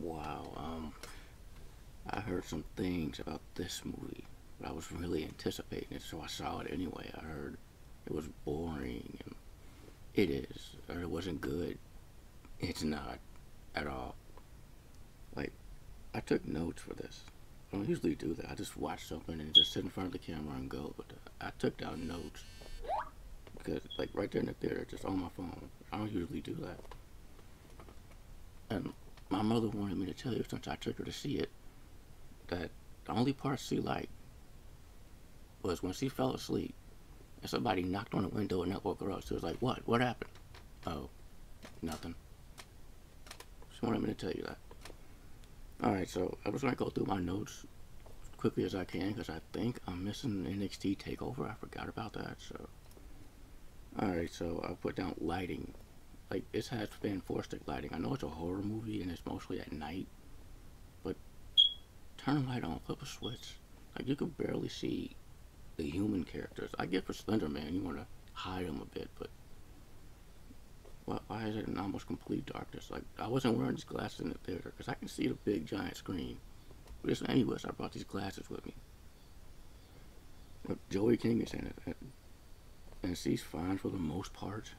Wow. I heard some things about this movie, but I was really anticipating it, so I saw it anyway. I heard it was boring, and it is. Or it wasn't good. It's not at all. Like, I took notes for this. I don't usually do that. I just watch something and just sit in front of the camera and go. But I took down notes because, like, right there in the theater, just on my phone. I don't usually do that. And my mother wanted me to tell you since I took her to see it that the only part she liked was when she fell asleep and somebody knocked on the window and that woke her up. She was like, "What? What happened?" "Oh, nothing." She wanted me to tell you that. Alright, so I was going to go through my notes as quickly as I can because I think I'm missing NXT TakeOver. I forgot about that. So, alright, so I put down lighting. Like, it has fantastic lighting. I know it's a horror movie and it's mostly at night, but turn a light on, flip a switch. Like, you could barely see the human characters. I get for Slender-Man, you want to hide them a bit, but why is it in almost complete darkness? Like, I wasn't wearing these glasses in the theater because I can see the big giant screen. But it's anyways, I brought these glasses with me. Look, Joey King is in it, and she's fine for the most part,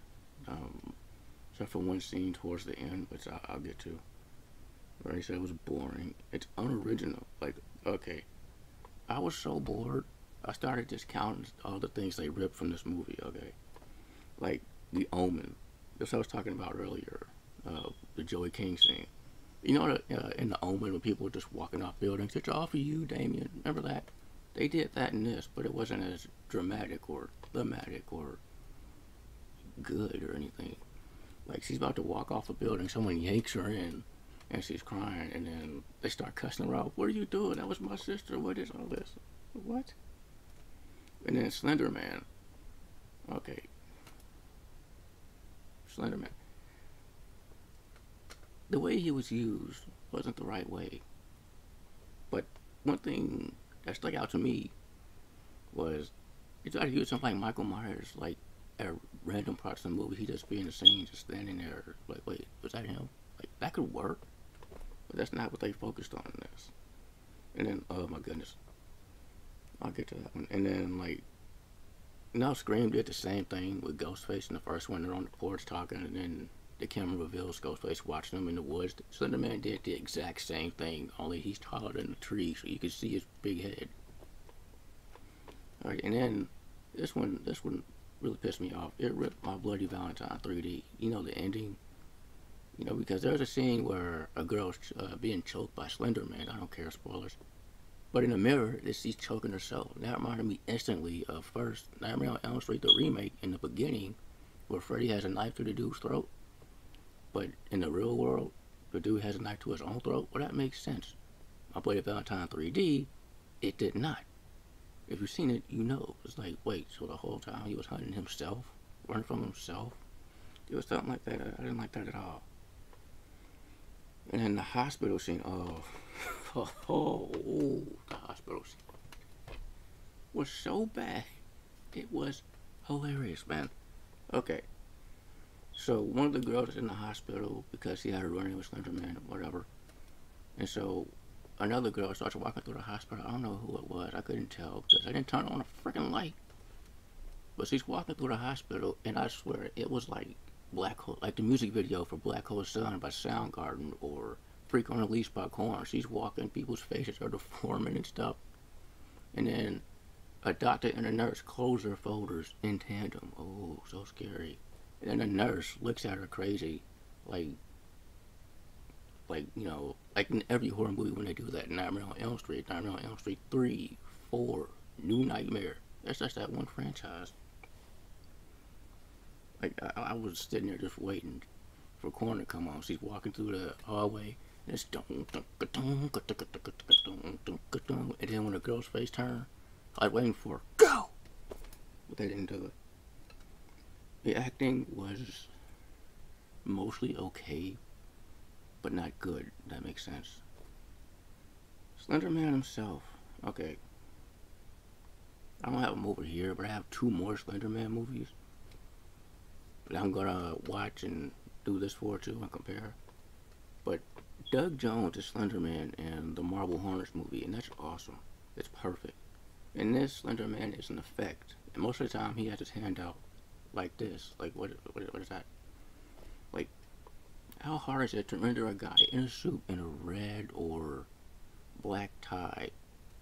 except for one scene towards the end, which I'll get to. I already said it was boring. It's unoriginal. Like, okay, I was so bored, I started just counting all the things they ripped from this movie, okay? Like, The Omen. That's what I was talking about earlier. The Joey King scene. You know, in The Omen, when people were just walking off buildings, "It's all for you, Damien." Remember that? They did that in this, but it wasn't as dramatic or thematic or good or anything. Like, she's about to walk off a building, someone yanks her in, and she's crying, and then they start cussing her out. "What are you doing? That was my sister. What is all this?" What? And then Slender-Man. Okay. Slender-Man. The way he was used wasn't the right way. But one thing that stuck out to me was he tried to use something like Michael Myers, like at random parts of the movie. He just be in the scene, just standing there, like, wait, was that him? Like, that could work, but that's not what they focused on in this. And then, oh my goodness, I'll get to that one. And then, like, now Scream did the same thing with Ghostface in the first one. They're on the porch talking, and then the camera reveals Ghostface watching them in the woods. Slender-Man did the exact same thing, only he's taller than the tree, so you can see his big head. Alright, and then this one really pissed me off. It ripped my Bloody Valentine 3D. You know, the ending. You know, because there's a scene where a girl's being choked by Slender-Man. I don't care, spoilers. But in the mirror, she's choking herself. That reminded me instantly of first Nightmare on Elm Street, the remake, in the beginning, where Freddy has a knife to the dude's throat. But in the real world, the dude has a knife to his own throat. Well, that makes sense. My Bloody Valentine 3D, it did not. If you've seen it, you know. It's like, wait, so the whole time he was hunting himself? Running from himself? It was something like that. I didn't like that at all. And then the hospital scene, the hospital scene was so bad. It was hilarious, man. Okay, so one of the girls is in the hospital because she had a run-in with Slender-Man or whatever. And so another girl starts walking through the hospital. I don't know who it was. I couldn't tell because I didn't turn on a freaking light. But she's walking through the hospital, and I swear it was like Black Hole, like the music video for Black Hole Sun by Soundgarden or Freak on a Leash by Korn. She's walking, people's faces are deforming and stuff. And then a doctor and a nurse close their folders in tandem. Oh, so scary. And then the nurse looks at her crazy, like you know, like in every horror movie when they do that. Nightmare on Elm Street, Nightmare on Elm Street 3, 4, New Nightmare. That's just that one franchise. Like, I was sitting there just waiting for Korn to come on. She's walking through the hallway, and it's and then when the girl's face turned, I was waiting for go, but they didn't do it. The acting was mostly okay, but not good. If that makes sense. Slender-Man himself. Okay, I don't have them over here, but I have 2 more Slender-Man movies that I'm gonna watch and do this for too and compare. But Doug Jones is Slender-Man in the Marvel Hornets movie, and that's awesome. It's perfect. In this, Slender-Man is an effect, and most of the time he has his hand out like this. Like what is that? Like, how hard is it to render a guy in a suit in a red or black tie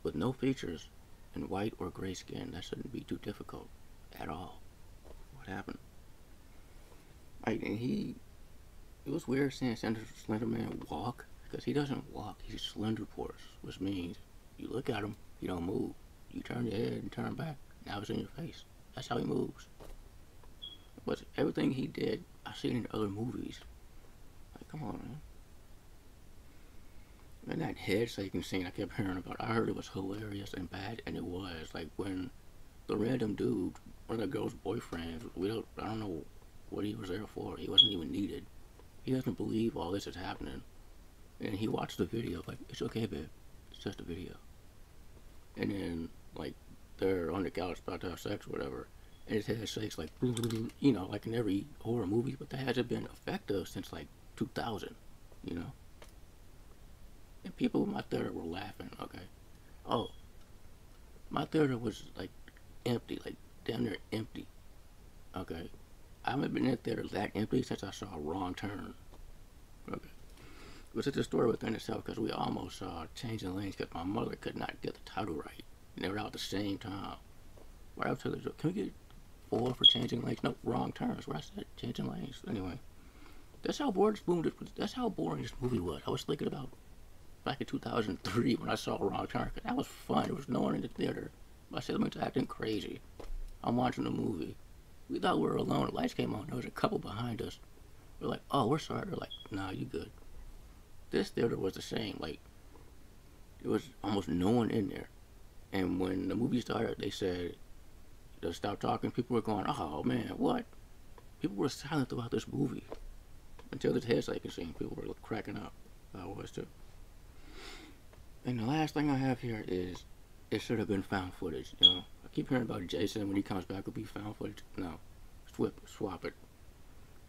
with no features and white or gray skin? That shouldn't be too difficult at all. What happened? Like, and it was weird seeing Slender-Man walk, because he doesn't walk, he's slender force, which means you look at him, he don't move. You turn your head and turn back, now it's in your face. That's how he moves. But everything he did, I've seen in other movies. Like, come on, man. And that head shaking scene I kept hearing about, I heard it was hilarious and bad, and it was. Like, when the random dude, one of the girl's boyfriends, I don't know what he was there for. He wasn't even needed. He doesn't believe all this is happening. And he watched the video, like, it's okay, babe. It's just a video. And then, like, they're on the couch about to have sex or whatever, and his head shakes like, you know, like in every horror movie, but that hasn't been effective since, like, 2000, you know? And people in my theater were laughing, okay? Oh, my theater was, like, empty, like, down there empty, okay? I haven't been in a theater that empty since I saw Wrong Turn, okay? But it's a story within itself, because we almost saw Changing Lanes, because my mother could not get the title right. And they were out at the same time. Right up to the can we get 4 for Changing Lanes? No, Wrong Turns. Where I said Changing Lanes. Anyway, that's how boring this movie was. I was thinking about back in 2003 when I saw Wrong Turn. That was fun. There was no one in the theater. My siblings acting crazy. I'm watching the movie. We thought we were alone. The lights came on. There was a couple behind us. We're like, oh, we're sorry. They're like, nah, you good. This theater was the same. Like, there was almost no one in there. And when the movie started, they said, to stop talking. People were going, oh man, what? People were silent throughout this movie. Until this head shaking scene, people were cracking up. I was too. And the last thing I have here is, it should have been found footage, you know? I keep hearing about Jason when he comes back will be found footage. No. Swap it.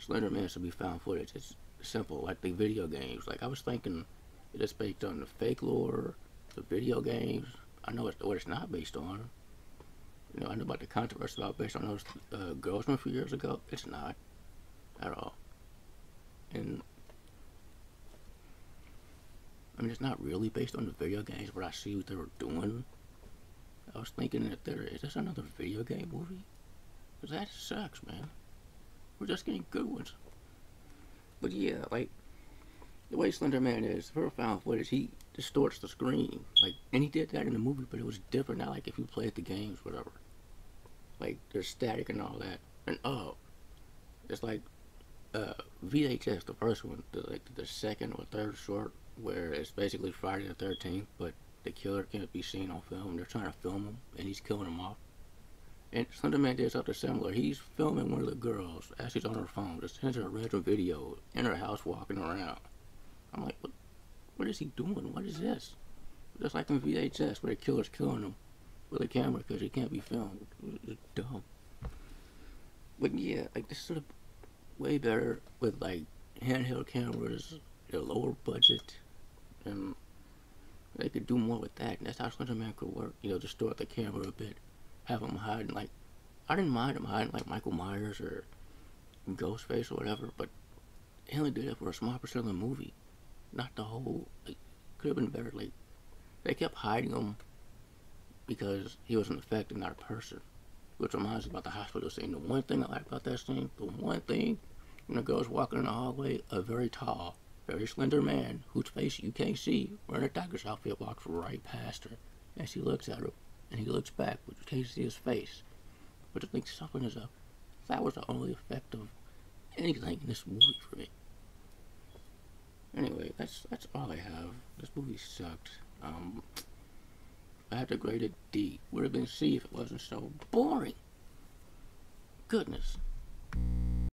Slender-Man should be found footage. It's simple, like the video games. Like, I was thinking it's based on the fake lore, the video games. I know what it's not based on. You know, I know about the controversy about based on those girls from a few years ago. It's not at all. And I mean, it's not really based on the video games, but I see what they were doing. I was thinking that is this another video game movie? Because that sucks, man. We're just getting good ones. But yeah, like, the way Slender-Man is, for found footage, he distorts the screen. Like, and he did that in the movie, but it was different. Not like if you played the games, whatever. Like, there's static and all that. And it's like VHS, the first one, the second or third short, where it's basically Friday the 13th, but the killer can't be seen on film. They're trying to film him, and he's killing him off. And Slender-Man did something similar. He's filming one of the girls as she's on her phone, just sends her a random video in her house walking around. I'm like, what is he doing? What is this? Just like in VHS, where the killer's killing him with a camera because he can't be filmed. It's dumb. But yeah, like, this sort of way better with, like, handheld cameras, a lower budget, and they could do more with that. And that's how Slender-Man could work. You know, distort the camera a bit, have him hiding, like, I didn't mind him hiding like Michael Myers or Ghostface or whatever, but he only did it for a small percent of the movie, not the whole. Like, could have been better. Like, they kept hiding him because he was an effect and not a person, which reminds me about the hospital scene. The one thing I like about that scene, the one thing, when the girl's walking in the hallway, a very tall, very slender man whose face you can't see, wearing a doctor's outfit, walks right past her, and she looks at him, and he looks back, but you can't see his face. But I think something is up. That was the only effect of anything in this movie for me. Anyway, that's all I have. This movie sucked. I had to grade it D. Would have been C if it wasn't so boring. Goodness.